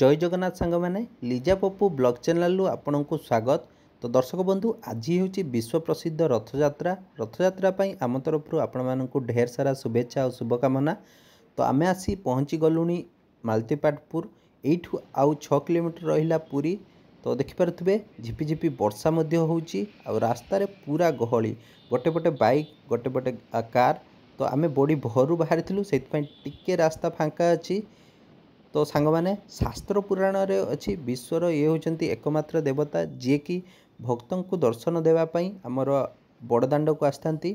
जय जगन्नाथ सांग मैंने लिजा पप्पू ब्लॉग चैनल आपण को स्वागत। तो दर्शक बंधु आज हूँ विश्व प्रसिद्ध रथयात्रा आम तरफ आपण मानक ढेर सारा शुभेच्छा और शुभकामना। तो आम आसी पहुँची गलु मालतीपाटपुर यू आउ 6 किलोमीटर रहा पुरी। तो देखिपे झिपिझिपि वर्षा होउची आ रास्तार पूरा गहली गोटे पटे बाइक गोटे पटे कार। तो आम बड़ी भोरू बाहरी से टिके रास्ता फांका अच्छी। तो सांग माने शास्त्र पुराण रे अच्छी विश्वर ये होचंती एकमात्र देवता जी कि भक्तों को दर्शन देवाई आमर बड़दाण्ड को आसथांती।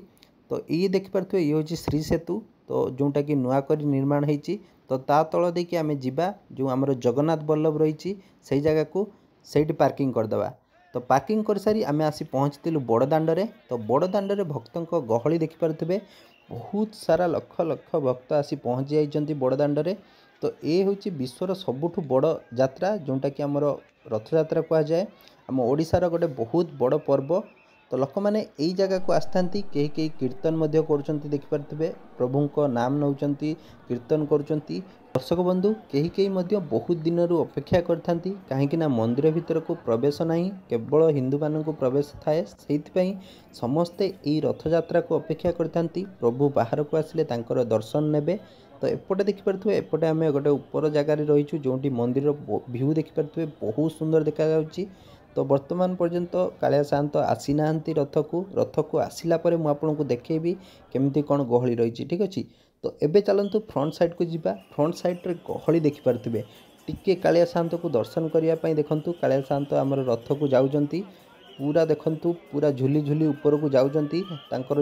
तो ये देखिपे ये हूँ श्री सेतु तो जोटा कि नुआ कर निर्माण होती। तो ता तल देकी आम जीवा जो आमर जगन्नाथ बल्लभ रही से जगह को सही पार्किंग करदे। तो पार्किंग कर सारी आम आसी पहुँचलु बड़दाण्ड। तो बड़दाण्ड भक्तों गहली देखिपे बहुत सारा लक्ष लक्ष भक्त आसी पहुँची जाइए बड़दाण्ड। तो ये हूँ विश्वर सबुठु बड़ यात्रा जोटा कि आमर रथयात्रा कहुए आम ओडिशार गोटे बहुत बड़ पर्व। तो लोक मैंने यही जगह को आसथांती कहीं कहीं कीर्तन देखिपे प्रभु को नाम नौचंती कीर्तन करुँच। दर्शक बंधु कहीं कहीं बहुत दिन अपेक्षा करथांती कहीं मंदिर भीतर को प्रवेश नहीं केवल हिंदू मान को प्रवेश थाए से समस्ते यही रथयात्रा को अपेक्षा करथांती प्रभु बाहर को आसिले तांकर दर्शन नेबे। तो एपटे देखिपे एपटे आम गोटे ऊपर जगार रहीचु जो मंदिर भ्यू देखिपे बहुत सुंदर देखा जाउची। तो वर्तमान पर्यंत कालिया साहंत आसी ना रथ को आसला मुझे देखी केमती कौन गहली रही। ठीक अच्छे तो एबे चलतु फ्रंट साइड को जीवा। फ्रंट साइड रे गहली देखिपे टिके कालिया साहंत को दर्शन करने देखु कालिया साहंत आमर रथ को जाऊँगी पूरा देखु पूरा झुली झुली ऊपर को जाऊँगी।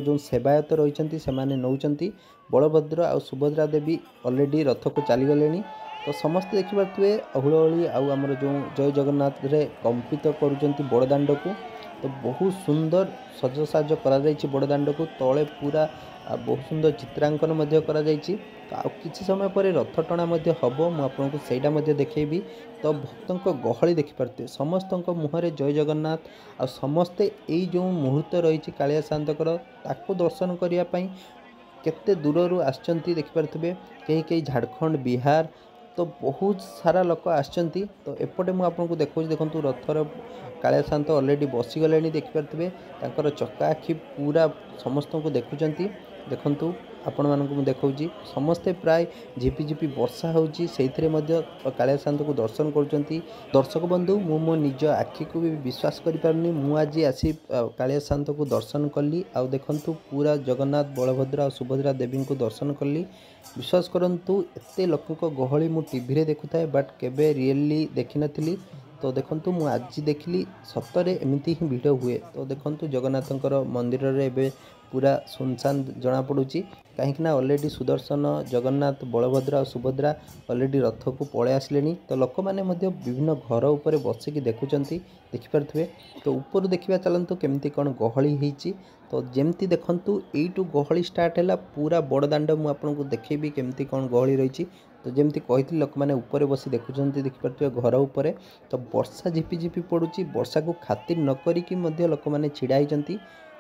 जो सेवायत रही से नौचंती बलभद्र आ सुभद्रा देवी ऑलरेडी रथ को चलीगले। तो समस्ते देखिपे अहुलहली आमर जो जय जगन्नाथ रे कंपित करुँच बड़दाण्ड को। तो बहुत सुंदर सजसाज करा बड़दाण्ड को तले पूरा बहुत सुंदर चित्रांकन तो किसी समय पर रथ टଣା हम आपको सहीटा देखेबी। तो भक्तों गहली देखिपे समस्त मुहर जय जगन्नाथ आ समस्ते यही जो मुहूर्त रही कालिया साहंतर ताको दर्शन करने केते दूर आसचंती देखिपे कहीं कहीं झारखंड बिहार तो बहुत सारा लोक आसचंती। तो एपटे मुझे देखो रथर कालिया साहंत ऑलरेडी बसीगले देखिपे चक्का आखि पूरा समस्त को देखुंट देखु आपण मानक देखा समस्ते प्राय झिपिझिपि वर्षा होची कालिया साहंत को दर्शन करुँच। दर्शक बंधु मो निज आखि को भी विश्वास करें मु आज आसी कालिया साहंत को दर्शन कली आ देखु पूरा जगन्नाथ बलभद्र और सुभद्रा देवी को दर्शन कली। विश्वास करंतु एते लोक गहली मु टीवी देखु थाए बट केबे रियली देखी नथिली। तो देखंतु मु आज देखली सतरे एमती ही भिड़ हुए। तो देखंतु जगन्नाथंकर मंदिर रे एबे पूरा सुनसान जना पड़ुची कहीं ऑलरेडी सुदर्शन जगन्नाथ बलभद्र और सुभद्रा ऑलरेडी रथ को पळे आसले। तो लोक मैंने विभिन्न घर उपर बसिकी देखुंट देखिपे। तो ऊपर देखा चलतु केमती कौन गहली होती। तो जमती देखु यू गहली स्टार्ट है पूरा बड़दाण्ड मुझे देखेबी केमती कौन गहली रही। तो जमती कही लोक मैंने ऊपर बसी देखुंत देखिपे घर उपर। तो वर्षा झिपिझिपि पड़ुची वर्षा को खातिर न करिकी लोक मैंने छिड़ा होती।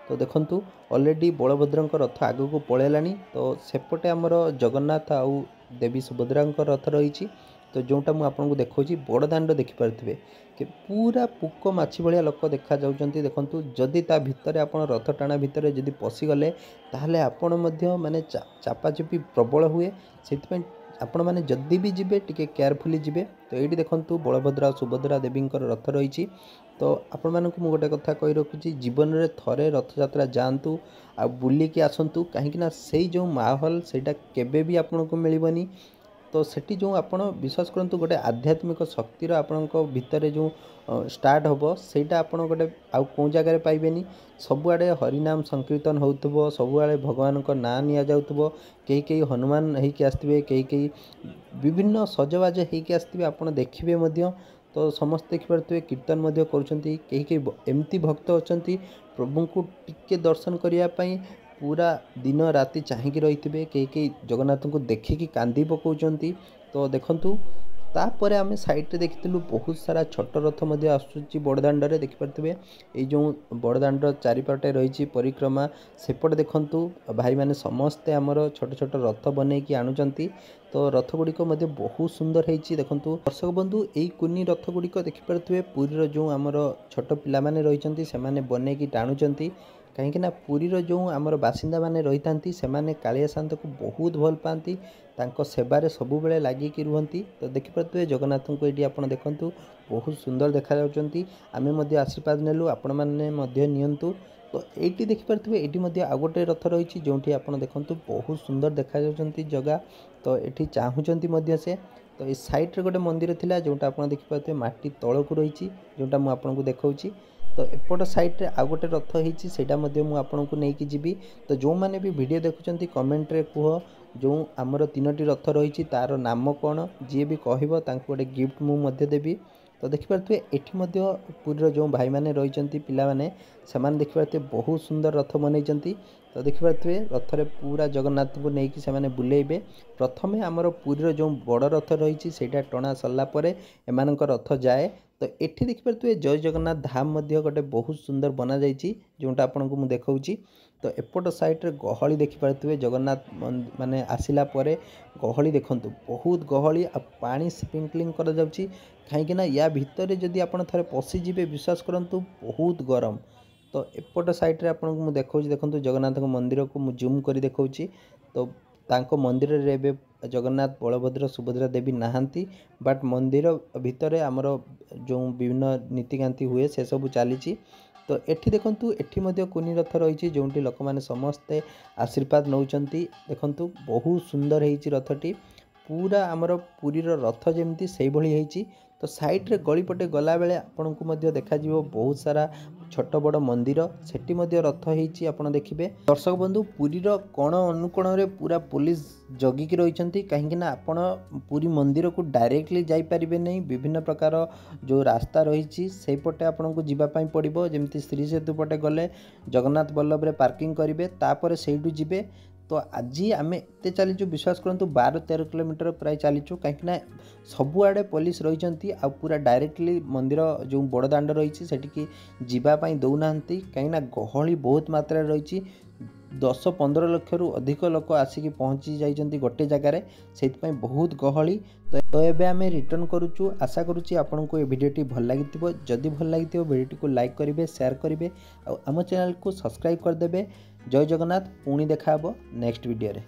तो देखंतु ऑलरेडी बलभद्र रथ आग को पलैलानी। तो सेपटे आमर जगन्नाथ आउ देवी सुभद्रा रथ रही। तो जोटा मुझे देखा बड़दाण्ड देखिपे कि पूरा पुक माछी भाया लोक देखा जाउछंती। देखंतु जदि ता भितर आप रथ टाणा भितर जदि पशिगले ताहले आपण माने चापाचुपी प्रबल हुए से आपण मैंने जदि भी जीवे टिके केयरफुली जीवे। तो ये देखंतु बलभद्र और सुभद्रा देवी रथ रही। तो आपण मानक मु गोटे कथा कही रखुची जीवन में थरे रथयात्रा जातु आ बुलिकी आसतु कहीं से जो माहौल सेटा केबे भी आपन को मिलबनी। तो सेठी जो आपण विश्वास करंतु गोटे आध्यात्मिक शक्तिर आपण भितर जो स्टार्ट हम सेटा आपण गोटे आउ कौ जगार पाइबेनी। सबुआड़े हरिनाम संकीर्तन होउथबो सबुआड़े भगवान को नाम निया जाउथबो कहीं कहीं हनुमान होइकी आसथिबे कहीं कहीं विभिन्न सजबाज होइकी आसथिबे आपण देखिबे मध्य। तो समस्त देखिपे कीर्तन करुँच कहीं कहीं एमती भक्त अच्छा प्रभु को टिके दर्शन करने पूरा दिन राति चाहिए रही थे कहीं कहीं जगन्नाथ को देखिकी कांदी पकाउछंती। तो देखंतु तापर आम सैड्रे देखी बहुत सारा छोट रथ आसूँ बड़दाण्डे देखिपे ये जो बड़दाण्ड चारिपटे रही परिक्रमा सेपटे देखु भाई मैंने समस्ते आमर छोट छोट रथ बनईकि आणुचंती। तो रथ गुड़िक बहुत सुंदर होती देखु दर्शक बंधु यही कुनी रथ गुड़िक देखिपे पुरीर जो आमर छोट पिला माने रही से बनईकि टाणुचंती कहीं पुरीर जो आमर बासिंदा माने रही था से कालिया सान्त को बहुत भल पाती तांको सेबारे सबु बेले लागिकी रुहंती। तो देखिपे जगन्नाथ को ये आप देखु बहुत सुंदर देखा आमे मध्य आशीर्वाद नेलु आपण मैंने नियंतु। तो ये देखिपे ये आउ गोटे रथ रही जो आप देखु बहुत सुंदर देखा जगह। तो ये चाहूँगी से तो ये साइड्रे गोटे मंदिर थिला जोटा आप देखिपे माटी तलक रही जोटा मुझे देखा। तो एपट साइड्रे आउ गोटे रथ होती मुझे नहीं जी। तो जो मैंने भी वीडियो देखुं कमेंट्रे कह जो आमर 3टी रथ रही तार नाम कौन जी भी कह गोटे गिफ्ट मुझे देवी। तो देखिपे ये पुरीर जो भाई मैंने रही पिला माने से देखिपे बहुत सुंदर रथ बनई। तो देखिपे रथरे पूरा जगन्नाथ को लेकिन से बुलेबे प्रथमे आमर पुरीर जो बड़ रथ रही से टणा सरलापर एम रथ जाए। तो ये देखिपे जय जगन्नाथ धाम गोटे बहुत सुंदर बना जाइए जोटा आपको मुझे देखा। तो एपट साइड्रे गहली देखिपे जगन्नाथ माने आसिला परे गहली देखु बहुत गहली पानी स्प्रिंकलिंग कर जाउची कहीं या भितर जदि आप थे पशिजे विश्वास करूँ बहुत गरम। तो एपट साइड्रे आपको देखा देखो जगन्नाथ मंदिर को मुझे जूम कर देखा। तो तांको मंदिर रे जगन्नाथ बलभद्र सुभद्रा देवी नहांती बट मंदिर भितर आमर जो विभिन्न नीतिकांति हुए से सब चली। तो एठी देखंतु एठी मध्य कुनी रथ रही जो लोक मैंने समस्ते आशीर्वाद नौचंती देखंतु बहुत सुंदर होती रथटी पूरा आमर पुरीर रथ जमती से भली होती। तो साइड्रे गलीपटे गला बेले आपन को देखा बहुत सारा छोट बड़ मंदिर सेठी रथ होती आप देखिए। दर्शक बंधु पुरीर कोण अनुकोण रे पूरा पुलिस जगिकी रही कहीं आपण पुरी मंदिर को डायरेक्टली जापारे नहीं विभिन्न प्रकार जो रास्ता रही से पटे आपन को जीवाई पड़ो जमी श्री सेतु पटे गले जगन्नाथ बल्लभ रे पार्किंग करेंगे तापर से जी। तो आज आम एत चलीचु विश्वास करूँ 12-13 किलोमीटर प्राय चलीचु कहीं सबुआड़े पुलिस रही आ पूरा डायरेक्टली मंदिर जो बड़दाण्ड रही सेठी जीवाई दौना कहीं गहली बहुत मात्रा रही 10-15 लाख रु अधिक लोक आसिक पहुँची जाइए गोटे जगार से बहुत गहली। तो ये आम रिटर्न करुचु आशा करुच्ची आपको ये वीडियोटी भल लगी जदि भल लगी वीडियो को लाइक करेंगे शेयर करेंगे और आम चैनल को सब्सक्राइब करदे। जय जगन्नाथ पुणी देखा नेक्स्ट वीडियो रे।